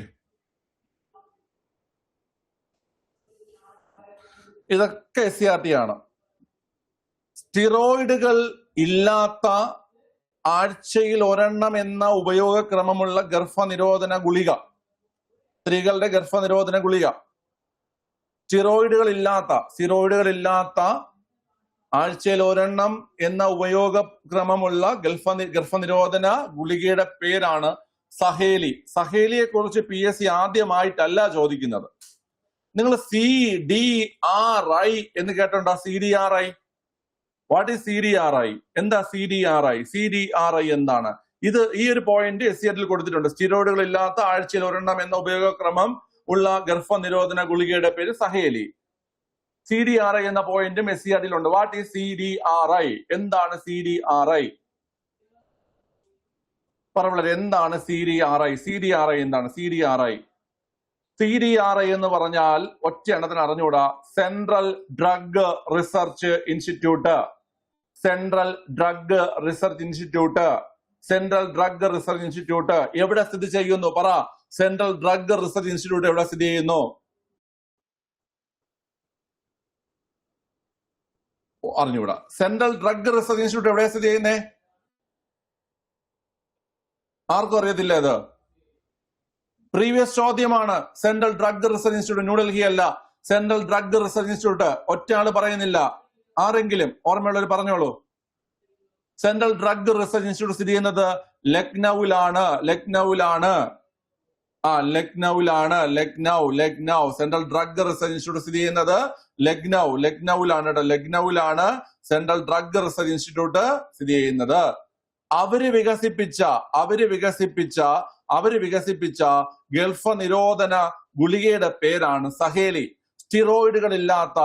ഇതൊക്കെ SCRT ആണ്. സ്റ്റിറോയിഡുകൾ ഇല്ലാത്ത ആഴ്ചയിൽ ഒരെണ്ണം എന്ന ഉപയോഗക്രമമുള്ള ഗർഭനിരോധന ഗുളിക, സ്ത്രീകളുടെ ഗർഭനിരോധന ഗുളിക. സ്റ്റിറോയിഡുകൾ ഇല്ലാത്ത ആഴ്ചയിൽ ഒരെണ്ണം എന്ന ഉപയോഗക്രമമുള്ള ഗർഭനിരോധന ഗുളികയുടെ പേരാണ് സഹേലി. സഹേലിയെ കുറിച്ച് PSC ആദ്യമായിട്ടല്ല ചോദിക്കുന്നത്. നിങ്ങൾ CDRI എന്ന് കേട്ടോ? CDRI, what is CDRI? എന്താ CDRI എന്താണ്? ഈ ഒരു പോയിന്റ് SCRT കൊടുത്തിട്ടുണ്ട്. സ്റ്റിറോയിഡുകൾ ഇല്ലാത്ത ആഴ്ചയിൽ ഒരെണ്ണം എന്ന ഉപയോഗക്രമം ഉള്ള ഗർഭനിരോധന ഗുളികയുടെ പേര് സഹേലി. CDRI എന്ന പോയിന്റും SCRT ഉണ്ട്. What is CDRI? എന്താണ് CDRI? പറഞ്ഞ എന്താണ് CDRI? എന്താണ് CDRI എന്ന് പറഞ്ഞാൽ ഒറ്റ എണ്ണത്തിന് അറിഞ്ഞുകൂടാ. Central drug research institute. എവിടെ സ്ഥിതി ചെയ്യുന്നു? പറ. സെൻട്രൽ ഡ്രഗ് റിസർച്ച് ഇൻസ്റ്റിറ്റ്യൂട്ട് എവിടെ സ്ഥിതി ചെയ്യുന്നു? അറിഞ്ഞുകൂടാ. സെൻട്രൽ ഡ്രഗ് റിസർച്ച് ഇൻസ്റ്റിറ്റ്യൂട്ട് എവിടെയാ സ്ഥിതി ചെയ്യുന്നേ? ആർക്കും അറിയത്തില്ല ഇത്. പ്രീവിയസ് ചോദ്യമാണ്. Central drug research institute New Delhi അല്ല. Central drug research institute. ഒറ്റ ആള് പറയുന്നില്ല. ആരെങ്കിലും ഓർമ്മയുള്ളവർ പറഞ്ഞോളൂ. സെൻട്രൽ ഡ്രഗ് റിസർച്ച് ഇൻസ്റ്റിറ്റ്യൂട്ട് സ്ഥിതി ചെയ്യുന്നത് ലക്നൌവിലാണ്. സെൻട്രൽ ഡ്രഗ് റിസർച്ച് ഇൻസ്റ്റിറ്റ്യൂട്ട് സ്ഥിതി ചെയ്യുന്നത് ലക്നൌവിലാണ് കേട്ടോ. ലക്നൌവിലാണ് സെൻട്രൽ ഡ്രഗ് റിസർച്ച് ഇൻസ്റ്റിറ്റ്യൂട്ട് സ്ഥിതി ചെയ്യുന്നത്. അവര് വികസിപ്പിച്ച ഗർഭനിരോധന ഗുളികയുടെ പേരാണ് സഹേലി. സ്റ്റിറോയിഡുകൾ ഇല്ലാത്ത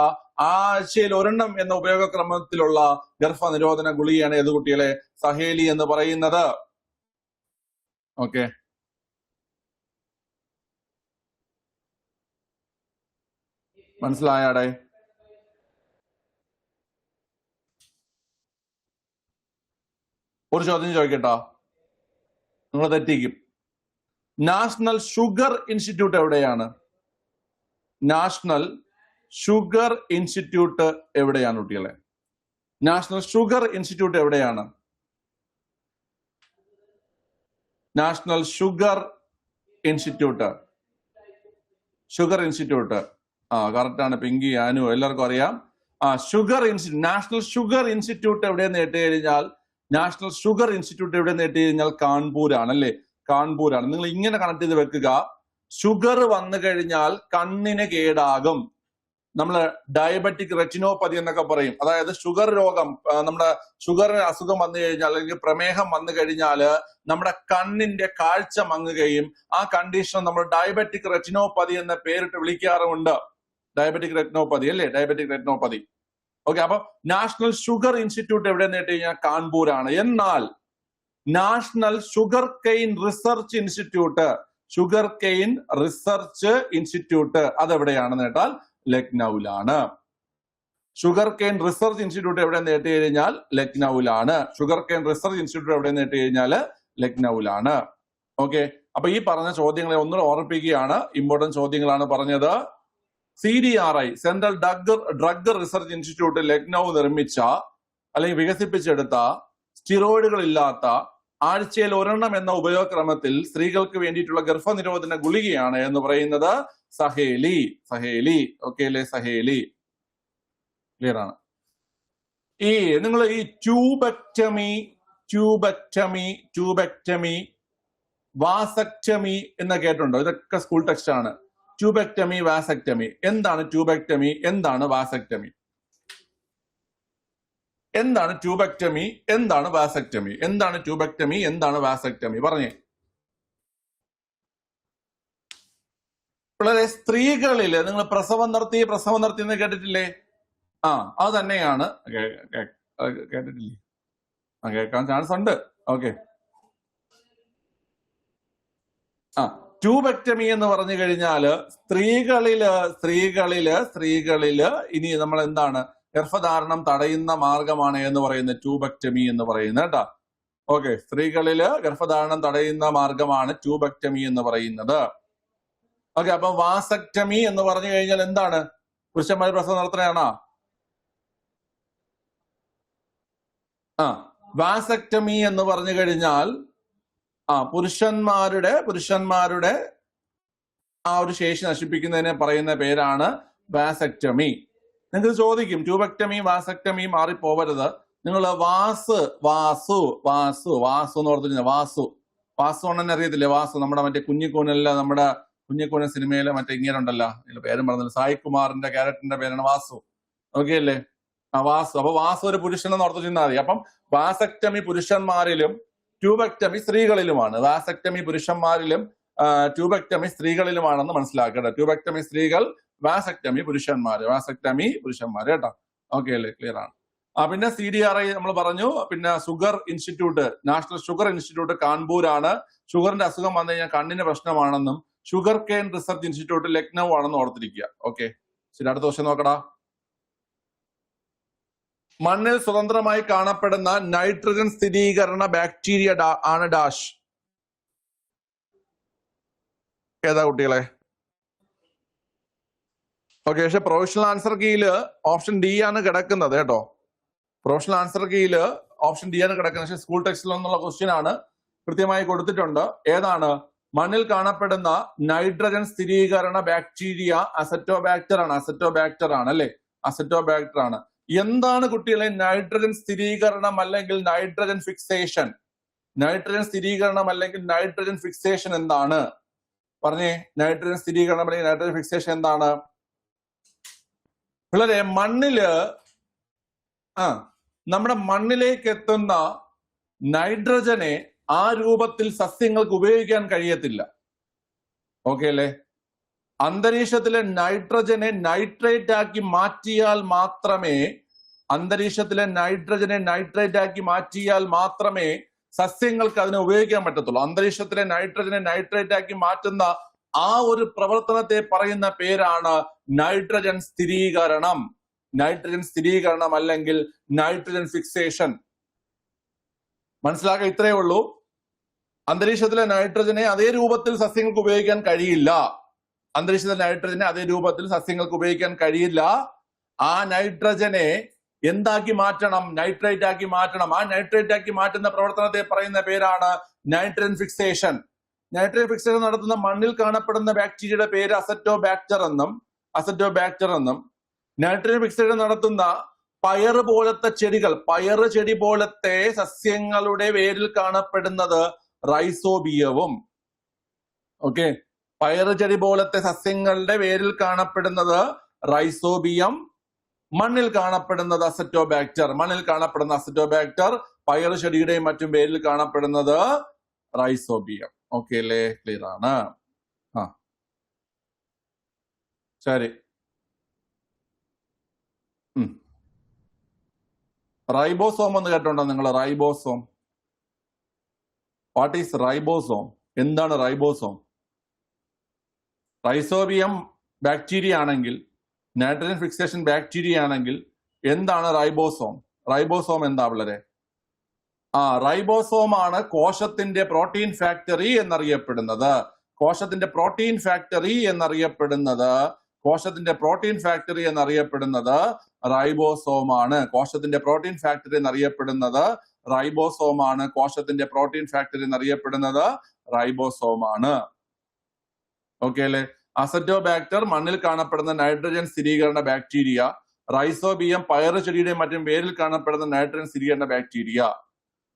ആഴ്ചയിൽ ഒരെണ്ണം എന്ന ഉപയോഗക്രമത്തിലുള്ള ഗർഭനിരോധന ഗുളികയാണ് ഏത് കുട്ടികളെ? സഹേലി എന്ന് പറയുന്നത്. ഓക്കെ, മനസ്സിലായാടെ? ഒരു ചോദ്യം ചോദിക്കട്ടോ, നിങ്ങൾ തെറ്റിക്കും. നാഷണൽ ഷുഗർ ഇൻസ്റ്റിറ്റ്യൂട്ട് എവിടെയാണ്? കുട്ടികളെ? നാഷണൽ ഷുഗർ ഇൻസ്റ്റിറ്റ്യൂട്ട് എവിടെയാണ്? Sugar institute. കറക്റ്റ് ആണ്. പിങ്കി, ആനു, എല്ലാവർക്കും അറിയാം. നാഷണൽ ഷുഗർ ഇൻസ്റ്റിറ്റ്യൂട്ട് എവിടെയെന്ന് കേട്ടുകഴിഞ്ഞാൽ കാൺപൂരാണ് അല്ലേ? കാൺപൂരാണ്. നിങ്ങൾ ഇങ്ങനെ കണക്ട് ചെയ്ത് വെക്കുക. ഷുഗർ വന്നു കഴിഞ്ഞാൽ കണ്ണിന് കേടാകും. നമ്മൾ ഡയബറ്റിക് റെറ്റിനോപ്പതി എന്നൊക്കെ പറയും. അതായത് ഷുഗർ രോഗം, നമ്മുടെ ഷുഗർ അസുഖം വന്നു കഴിഞ്ഞാൽ അല്ലെങ്കിൽ പ്രമേഹം വന്നു കഴിഞ്ഞാൽ നമ്മുടെ കണ്ണിന്റെ കാഴ്ച മങ്ങുകയും ആ കണ്ടീഷൻ നമ്മൾ ഡയബറ്റിക് റെറ്റിനോപ്പതി എന്ന പേരിട്ട് വിളിക്കാറുമുണ്ട്. Diabetic retinopathy. ഓക്കെ, അപ്പൊ നാഷണൽ ഷുഗർ ഇൻസ്റ്റിറ്റ്യൂട്ട് എവിടെയെന്ന് കേട്ട് കഴിഞ്ഞാൽ കാൺപൂരാണ്. എന്നാൽ national sugarcane research institute അതെവിടെയാണെന്ന് കേട്ടാൽ ലക്നൌവിലാണ്. ഷുഗർ കെയിൻ റിസർച്ച് ഇൻസ്റ്റിറ്റ്യൂട്ട് എവിടെയെന്ന് കേട്ട് കഴിഞ്ഞാൽ ലക്നൌവിലാണ്. ഓക്കെ, അപ്പൊ ഈ പറഞ്ഞ ചോദ്യങ്ങളെ ഒന്നുകൂടെ ഓർമ്മിപ്പിക്കുകയാണ്. ഇമ്പോർട്ടന്റ് ചോദ്യങ്ങളാണ് പറഞ്ഞത്. CDRI, central drug research institute Lucknow നിർമ്മിച്ച അല്ലെങ്കിൽ വികസിപ്പിച്ചെടുത്ത സ്റ്റിറോയിഡുകൾ ഇല്ലാത്ത ആഴ്ചയിൽ ഒരെണ്ണം എന്ന ഉപയോഗക്രമത്തിൽ സ്ത്രീകൾക്ക് വേണ്ടിയിട്ടുള്ള ഗർഭനിരോധന ഗുളികയാണ് എന്ന് പറയുന്നത് സഹേലി. ഓക്കെ അല്ലേ? സഹേലി ക്ലിയർ ആണ്. നിങ്ങൾ ഈ ട്യൂബെക്ടമി, വാസക്ടമി എന്ന് കേട്ടുണ്ടോ? ഇതൊക്കെ സ്കൂൾ ടെക്സ്റ്റ് ആണ്. Tubectomy, vasectomy. എന്താണ് ട്യൂബെക്ടമി? എന്താണ് വാസക്ടമി? പറഞ്ഞേ. വളരെ സ്ത്രീകളില് നിങ്ങൾ പ്രസവം നിർത്തി എന്ന് കേട്ടിട്ടില്ലേ? അത് തന്നെയാണ്. കേട്ടിട്ടില്ലേ? കേൾക്കാൻ ചാൻസ് ഉണ്ട്. ഓക്കെ, ട്യൂബെക്ടമി എന്ന് പറഞ്ഞു കഴിഞ്ഞാല് സ്ത്രീകളില് ഇനി നമ്മൾ എന്താണ് ഗർഭധാരണം തടയുന്ന മാർഗമാണ് എന്ന് പറയുന്നത് ട്യൂബക്ടമി എന്ന് പറയുന്നത് കേട്ടോ. ഓക്കെ, സ്ത്രീകളില് ഗർഭധാരണം തടയുന്ന മാർഗമാണ് ട്യൂബക്ടമി എന്ന് പറയുന്നത്. ഓക്കെ, അപ്പൊ വാസക്ടമി എന്ന് പറഞ്ഞു കഴിഞ്ഞാൽ എന്താണ്? പുരുഷന്മാർ പ്രസവം നടത്തുന്നതാണോ? വാസക്ടമി എന്ന് പറഞ്ഞു കഴിഞ്ഞാൽ പുരുഷന്മാരുടെ ആ ഒരു ശേഷി നശിപ്പിക്കുന്നതിനെ പറയുന്ന പേരാണ് വാസക്ടമി. നിങ്ങൾക്ക് ചോദിക്കും ട്യൂബക്ടമിയും വാസക്ടമിയും മാറിപ്പോവരുത്. നിങ്ങൾ വാസു എന്ന് ഓർത്തിരുന്ന വാസു ഉണ്ടെന്ന് അറിയത്തില്ലേ? വാസു നമ്മുടെ മറ്റേ കുഞ്ഞിക്കൂനല്ല, നമ്മുടെ കുഞ്ഞിക്കൂനൻ സിനിമയിലെ മറ്റേ ഇങ്ങനെ ഉണ്ടല്ലോ, ഇതിന്റെ പേരും പറഞ്ഞില്ല, സായി കുമാറിന്റെ ക്യാരക്ടറിന്റെ പേരാണ് വാസു. ഓക്കെ അല്ലേ? വാസു. അപ്പൊ വാസു ഒരു പുരുഷനെന്ന് ഓർത്തിരുന്നാൽ മതി. അപ്പം വാസക്ടമി പുരുഷന്മാരിലും ട്യൂബക്ടമി സ്ത്രീകളിലുമാണ്. വാസക്ടമി പുരുഷന്മാരിലും ട്യൂബക്ടമി സ്ത്രീകളിലുമാണെന്ന് മനസ്സിലാക്കട്ടെ. ട്യൂബക്ടമി സ്ത്രീകൾ, വാസക്ടമി പുരുഷന്മാര് കേട്ടോ. ഓക്കെ അല്ലേ? ക്ലിയർ ആണ്. പിന്നെ CDRI നമ്മൾ പറഞ്ഞു. പിന്നെ sugar institute, national sugar institute കാൺപൂരാണ്. ഷുഗറിന്റെ അസുഖം വന്നു കഴിഞ്ഞാൽ കണ്ണിന് പ്രശ്നമാണെന്നും sugarcane research institute Lucknow ആണെന്ന് ഓർത്തിരിക്കുക. ഓക്കെ, ശരി. അടുത്ത ക്വസ്റ്റ്യൻ നോക്കടാ. മണ്ണിൽ സ്വതന്ത്രമായി കാണപ്പെടുന്ന നൈട്രജൻ സ്ഥിരീകരണ ബാക്ടീരിയ ആണ് ഡാഷ്. ഏതാ കുട്ടികളെ? ഓക്കെ, പക്ഷെ പ്രൊഫഷണൽ ആൻസർ കീയില് ഓപ്ഷൻ ഡി ആണ് കിടക്കുന്നത് കേട്ടോ. പ്രൊഫഷണൽ ആൻസർ കീയില് ഓപ്ഷൻ ഡി ആണ് കിടക്കുന്നത്. പക്ഷെ സ്കൂൾ ടെക്സ്റ്റിൽ നിന്നുള്ള ക്വസ്റ്റ്യൻ ആണ്, കൃത്യമായി കൊടുത്തിട്ടുണ്ട്. ഏതാണ്? മണ്ണിൽ കാണപ്പെടുന്ന നൈട്രജൻ സ്ഥിരീകരണ ബാക്ടീരിയ അസറ്റോബാക്ടർ ആണ് അല്ലെ? അസറ്റോബാക്ടർ ആണ്. എന്താണ് കുട്ടികളെ നൈട്രജൻ സ്ഥിരീകരണം അല്ലെങ്കിൽ നൈട്രജൻ ഫിക്സേഷൻ? നൈട്രജൻ സ്ഥിരീകരണം അല്ലെങ്കിൽ നൈട്രജൻ ഫിക്സേഷൻ എന്താണ്? പറഞ്ഞേ, നൈട്രജൻ സ്ഥിരീകരണം അല്ലെങ്കിൽ നൈട്രജൻ ഫിക്സേഷൻ എന്താണ്? പിള്ളേരെ, മണ്ണില് നമ്മുടെ മണ്ണിലേക്ക് എത്തുന്ന നൈട്രജനെ ആ രൂപത്തിൽ സസ്യങ്ങൾക്ക് ഉപയോഗിക്കാൻ കഴിയത്തില്ല. ഓക്കെ അല്ലേ? അന്തരീക്ഷത്തിലെ നൈട്രജനെ നൈട്രേറ്റ് ആക്കി മാറ്റിയാൽ മാത്രമേ സസ്യങ്ങൾക്ക് അതിനെ ഉപയോഗിക്കാൻ പറ്റത്തുള്ളൂ. അന്തരീക്ഷത്തിലെ നൈട്രജനെ നൈട്രേറ്റ് ആക്കി മാറ്റുന്ന ആ ഒരു പ്രവർത്തനത്തെ പറയുന്ന പേരാണ് നൈട്രജൻ സ്ഥിരീകരണം. അല്ലെങ്കിൽ നൈട്രജൻ ഫിക്സേഷൻ. മനസ്സിലാക്കുക, ഇത്രയേ ഉള്ളൂ. അന്തരീക്ഷത്തിലെ നൈട്രജനെ അതേ രൂപത്തിൽ സസ്യങ്ങൾക്ക് ഉപയോഗിക്കാൻ കഴിയില്ല. ആ നൈട്രജനെ എന്താക്കി മാറ്റണം? നൈട്രേറ്റ് ആക്കി മാറ്റണം. ആ നൈട്രേറ്റ് ആക്കി മാറ്റുന്ന പ്രവർത്തനത്തെ പറയുന്ന പേരാണ് നൈട്രജൻ ഫിക്സേഷൻ. നൈട്രജൻ ഫിക്സേഷൻ നടത്തുന്ന മണ്ണിൽ കാണപ്പെടുന്ന ബാക്ടീരിയയുടെ പേര് അസറ്റോബാക്ടർ എന്നും നൈട്രജൻ ഫിക്സേഷൻ നടത്തുന്ന പയറ് ചെടി പോലത്തെ സസ്യങ്ങളുടെ വേരിൽ കാണപ്പെടുന്നത് റൈസോബിയവും. ഓക്കെ, പയറ് ചെടി പോലത്തെ സസ്യങ്ങളുടെ വേരിൽ കാണപ്പെടുന്നത് റൈസോബിയം, മണ്ണിൽ കാണപ്പെടുന്നത് അസറ്റോബാക്ടർ. പയറ് ചെടിയുടെയും മറ്റും പേരിൽ കാണപ്പെടുന്നത് റൈസോബിയം. ഓക്കെ അല്ലേ? ക്ലിയർ ആണ്. ശരി. റൈബോസോം എന്ന് കേട്ടോണ്ടോ നിങ്ങൾ? Ribosome, what is ribosome? എന്താണ് റൈബോസോം? റൈസോബിയം ബാക്ടീരിയ ആണെങ്കിൽ, നൈട്രജൻ ഫിക്സേഷൻ ബാക്ടീരിയ ആണെങ്കിൽ എന്താണ് റൈബോസോം എന്താ പിള്ളേരെ? റൈബോസോം ആണ് കോശത്തിന്റെ പ്രോട്ടീൻ ഫാക്ടറി എന്നറിയപ്പെടുന്നത്. കോശത്തിന്റെ പ്രോട്ടീൻ ഫാക്ടറി എന്നറിയപ്പെടുന്നത് റൈബോസോം ആണ്. ഓക്കെ അല്ലേ? അസറ്റോബാക്ടർ മണ്ണിൽ കാണപ്പെടുന്ന നൈട്രജൻ സ്ഥിരീകരണ ബാക്ടീരിയ, റൈസോബിയം പയറ് ചെടിയുടെയും മറ്റും വേരിൽ കാണപ്പെടുന്ന നൈട്രജൻ സ്ഥിരീകരണ ബാക്ടീരിയ.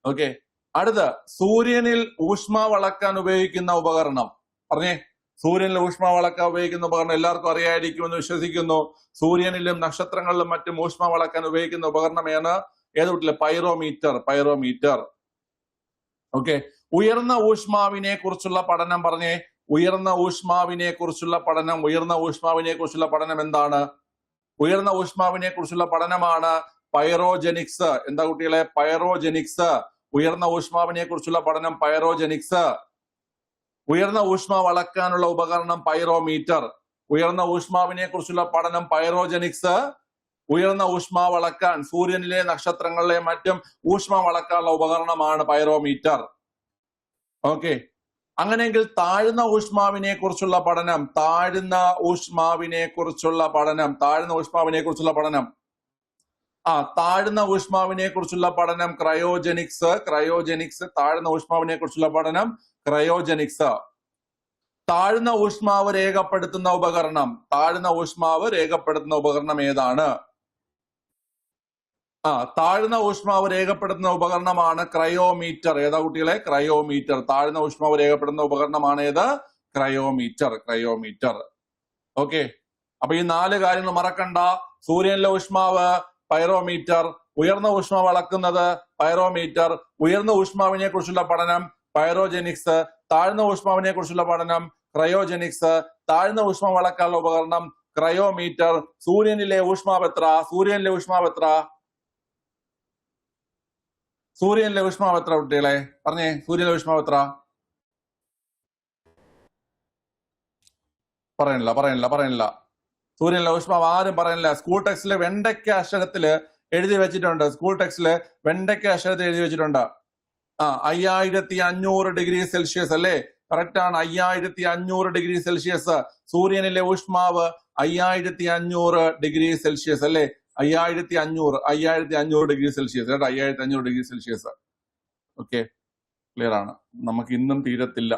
ഓക്കെ, അടുത്ത് സൂര്യനിൽ ഊഷ്മാവ് അളക്കാൻ ഉപയോഗിക്കുന്ന ഉപകരണം. പറഞ്ഞേ, സൂര്യനിൽ ഊഷ്മാവ് അളക്കാൻ ഉപയോഗിക്കുന്ന ഉപകരണം എല്ലാവർക്കും അറിയായിരിക്കുമെന്ന് വിശ്വസിക്കുന്നു. സൂര്യനിലും നക്ഷത്രങ്ങളിലും മറ്റും ഊഷ്മാവ് അളക്കാൻ ഉപയോഗിക്കുന്ന ഉപകരണം ഏത് വീട്ടിലെ? പൈറോമീറ്റർ. ഓക്കെ, ഉയർന്ന ഊഷ്മാവിനെ കുറിച്ചുള്ള പഠനം പറഞ്ഞേ. ഉയർന്ന ഊഷ്മാവിനെ കുറിച്ചുള്ള പഠനം എന്താണ്? ഉയർന്ന ഊഷ്മാവിനെ കുറിച്ചുള്ള പഠനമാണ് പൈറോജെനിക്സ്. എന്താ കുട്ടികളെ? പൈറോജെനിക്സ്. ഉയർന്ന ഊഷ്മാവിനെ കുറിച്ചുള്ള പഠനം പൈറോജെനിക്സ്. ഉയർന്ന ഊഷ്മാവ് അളക്കാനുള്ള ഉപകരണം പൈറോമീറ്റർ. ഉയർന്ന ഊഷ്മാവിനെ കുറിച്ചുള്ള പഠനം പൈറോജെനിക്സ്. ഉയർന്ന ഊഷ്മാവ് അളക്കാൻ സൂര്യനിലെ നക്ഷത്രങ്ങളിലെ മറ്റും ഊഷ്മാവ് അളക്കാനുള്ള ഉപകരണമാണ് പൈറോമീറ്റർ. ഓക്കെ, അങ്ങനെയെങ്കിൽ താഴ്ന്ന ഊഷ്മാവിനെ കുറിച്ചുള്ള പഠനം, താഴ്ന്ന ഊഷ്മാവിനെ കുറിച്ചുള്ള പഠനം ക്രയോജനിക്സ്. താഴ്ന്ന ഊഷ്മാവിനെ കുറിച്ചുള്ള പഠനം ക്രയോജനിക്സ്. താഴ്ന്ന ഊഷ്മാവ് രേഖപ്പെടുത്തുന്ന ഉപകരണം ഏതാണ്? താഴ്ന്ന ഊഷ്മാവ് രേഖപ്പെടുത്തുന്ന ഉപകരണമാണ് ക്രയോമീറ്റർ. ഏതാ കുട്ടികളെ? ക്രയോമീറ്റർ. താഴ്ന്ന ഊഷ്മാവ് രേഖപ്പെടുത്തുന്ന ഉപകരണമാണ് ഏത്? ക്രയോമീറ്റർ. ഓക്കെ, അപ്പൊ ഈ 4 കാര്യങ്ങൾ മറക്കണ്ട. സൂര്യനിലെ ഊഷ്മാവ് പൈറോമീറ്റർ, ഉയർന്ന ഊഷ്മാവ് അളക്കുന്നത് പൈറോമീറ്റർ, ഉയർന്ന ഊഷ്മാവിനെ കുറിച്ചുള്ള പഠനം പൈറോജനിക്സ്, താഴ്ന്ന ഊഷ്മാവിനെ കുറിച്ചുള്ള പഠനം ക്രയോജനിക്സ്, താഴ്ന്ന ഊഷ്മാവ് അളക്കാനുള്ള ഉപകരണം ക്രയോമീറ്റർ. സൂര്യനിലെ ഊഷ്മാവ് എത്ര? കുട്ടികളെ പറഞ്ഞേ, സൂര്യനിലെ ഊഷ്മാവ് എത്ര? പറയണില്ല. സൂര്യനിലെ ഊഷ്മാവ് ആരും പറയണില്ല. സ്കൂൾ ടെക്സ്റ്റില് വെണ്ടയ്ക്ക അക്ഷരത്തില് എഴുതി വെച്ചിട്ടുണ്ട്. 5500 ഡിഗ്രി സെൽഷ്യസ് അല്ലേ? കറക്റ്റ് ആണ്. 5500 ഡിഗ്രി സെൽഷ്യസ്. സൂര്യനിലെ ഊഷ്മാവ് 5500 ഡിഗ്രി സെൽഷ്യസ് അല്ലേ? 5500 ഡിഗ്രി സെൽഷ്യസ് കേട്ടോ. 5500 ഡിഗ്രി സെൽഷ്യസ്. ഓക്കെ, ക്ലിയർ ആണ്. നമുക്ക് ഇന്നും തീരത്തില്ല,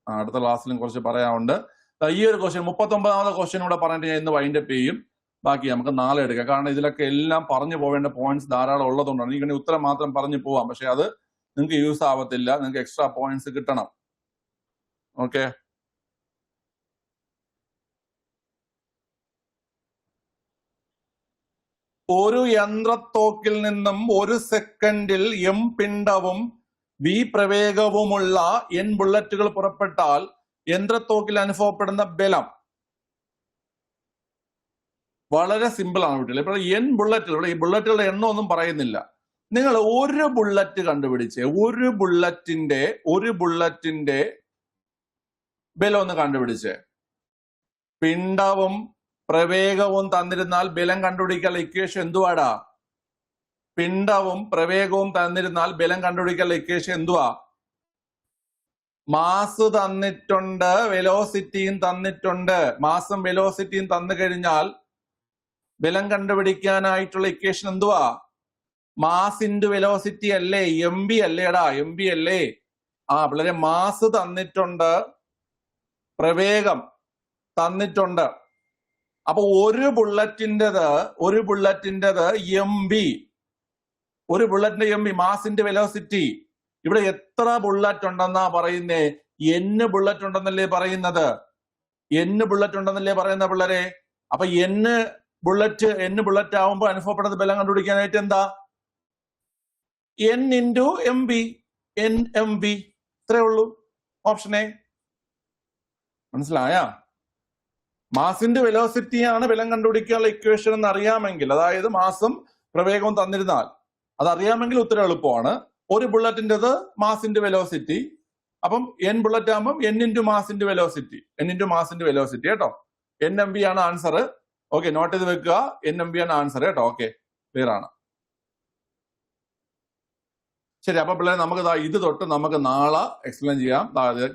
അടുത്ത ക്ലാസ്സിലും കുറച്ച് പറയാനുണ്ട്. ഈ ഒരു ക്വസ്റ്റ്യൻ 39ാമത്തെ ക്വസ്റ്റ്യൻ കൂടെ പറഞ്ഞിട്ട് ഞാൻ ഇന്ന് വൈൻഡപ്പ് ചെയ്യും. ബാക്കി നമുക്ക് നാളെ എടുക്കാം. കാരണം ഇതിലൊക്കെ എല്ലാം പറഞ്ഞു പോവേണ്ട പോയിന്റ്സ് ധാരാളം ഉള്ളതുകൊണ്ടാണ്. എനിക്ക് ഉത്തരം മാത്രം പറഞ്ഞു പോവാം, പക്ഷെ അത് നിങ്ങൾക്ക് യൂസ് ആവത്തില്ല. നിങ്ങൾക്ക് എക്സ്ട്രാ പോയിന്റ്സ് കിട്ടണം. ഓക്കെ, ഒരു യന്ത്രത്തോക്കിൽ നിന്നും 1 സെക്കൻഡിൽ m പിണ്ഡവും v പ്രവേഗവുമുള്ള n ബുള്ളറ്റുകൾ പുറപ്പെട്ടാൽ യന്ത്രത്തോക്കിൽ അനുഭവപ്പെടുന്ന ബലം. വളരെ സിമ്പിൾ ആണ് കുട്ടികൾ. ഇപ്പോൾ n ബുള്ളറ്റുകൾ, ഈ ബുള്ളറ്റുകളുടെ എണ്ണം ഒന്നും പറയുന്നില്ല. നിങ്ങൾ ഒരു ബുള്ളറ്റ് കണ്ടുപിടിച്ച് ഒരു ബുള്ളറ്റിന്റെ ബലം ഒന്ന് കണ്ടുപിടിച്ച് പിണ്ഡവും പ്രവേഗവും തന്നിരുന്നാൽ ബലം കണ്ടുപിടിക്കാനുള്ള ഇക്വേഷൻ എന്തുവാടാ? പിണ്ഡവും പ്രവേഗവും തന്നിരുന്നാൽ ബലം കണ്ടുപിടിക്കാനുള്ള ഇക്വേഷൻ എന്തുവാ? മാസ് തന്നിട്ടുണ്ട്, വെലോസിറ്റിയും തന്നിട്ടുണ്ട്. മാസും വെലോസിറ്റിയും തന്നു കഴിഞ്ഞാൽ ബലം കണ്ടുപിടിക്കാനായിട്ടുള്ള ഇക്വേഷൻ എന്തുവാ? മാസ് ഇൻറ്റു വെലോസിറ്റി അല്ലേ? mv അല്ലേടാ? mv അല്ലേ? പിള്ളേരെ, മാസ് തന്നിട്ടുണ്ട്, പ്രവേഗം തന്നിട്ടുണ്ട്. അപ്പൊ ഒരു ബുള്ളറ്റിൻ്റെത് mv, ഒരു ബുള്ളറ്റിന്റെ mv, മാസിന്റെ വെലോസിറ്റി. ഇവിടെ എത്ര ബുള്ളറ്റ് ഉണ്ടെന്നാ പറയുന്നേ? n ബുള്ളറ്റ് ഉണ്ടെന്നല്ലേ പറയുന്നത്? പിള്ളേരെ. അപ്പൊ n ബുള്ളറ്റ് ആവുമ്പോ അനുഭവപ്പെടുന്നത് ബലം കണ്ടുപിടിക്കാനായിട്ട് എന്താ? n into mv. ഇത്രേ ഉള്ളൂ. Option A. മനസ്സിലായ? മാസിന്റെ വെലോസിറ്റിയാണ് ബലം കണ്ടുപിടിക്കാനുള്ള ഇക്വേഷൻ എന്ന് അറിയാമെങ്കിൽ, അതായത് മാസും പ്രവേഗവും തന്നിരുന്നാൽ അതറിയാമെങ്കിൽ ഉത്തരം എളുപ്പമാണ്. ഒരു ബുള്ളറ്റിൻ്റെത് മാസിന്റെ വെലോസിറ്റി. അപ്പം n ബുള്ളറ്റ് ആകുമ്പോൾ n ഇൻറ്റു മാസിന്റെ വെലോസിറ്റി കേട്ടോ. nmv ആണ് ആൻസർ. ഓക്കെ, നോട്ട് ചെയ്ത് വെക്കുക. nmv ആണ് ആൻസർ കേട്ടോ. ഓക്കെ, ക്ലിയർ ആണ്. ശരി, അപ്പൊ പിള്ളേർ നമുക്ക് ഇത് തൊട്ട് നമുക്ക് നാളെ എക്സ്പ്ലെയിൻ ചെയ്യാം.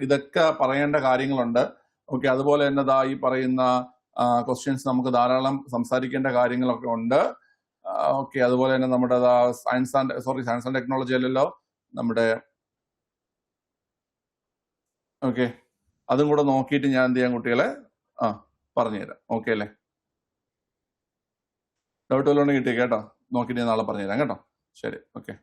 ഇതൊക്കെ പറയേണ്ട കാര്യങ്ങളുണ്ട്. ഓക്കെ, അതുപോലെ തന്നെ ഈ പറയുന്ന ക്വസ്റ്റ്യൻസ് നമുക്ക് ധാരാളം സംസാരിക്കേണ്ട കാര്യങ്ങളൊക്കെ ഉണ്ട്. ഓക്കെ, അതുപോലെ തന്നെ നമ്മുടെ സയൻസ് ആൻഡ് ടെക്നോളജി അല്ലല്ലോ നമ്മുടെ. ഓക്കെ, അതും കൂടെ നോക്കിയിട്ട് ഞാൻ എന്ത് ചെയ്യാം കുട്ടികളെ പറഞ്ഞുതരാം. ഓക്കെ അല്ലേ? ഡൗട്ട് വല്ലതും കിട്ടിയ കേട്ടോ, നോക്കിയിട്ട് നാളെ പറഞ്ഞുതരാം കേട്ടോ. ശരി, ഓക്കെ.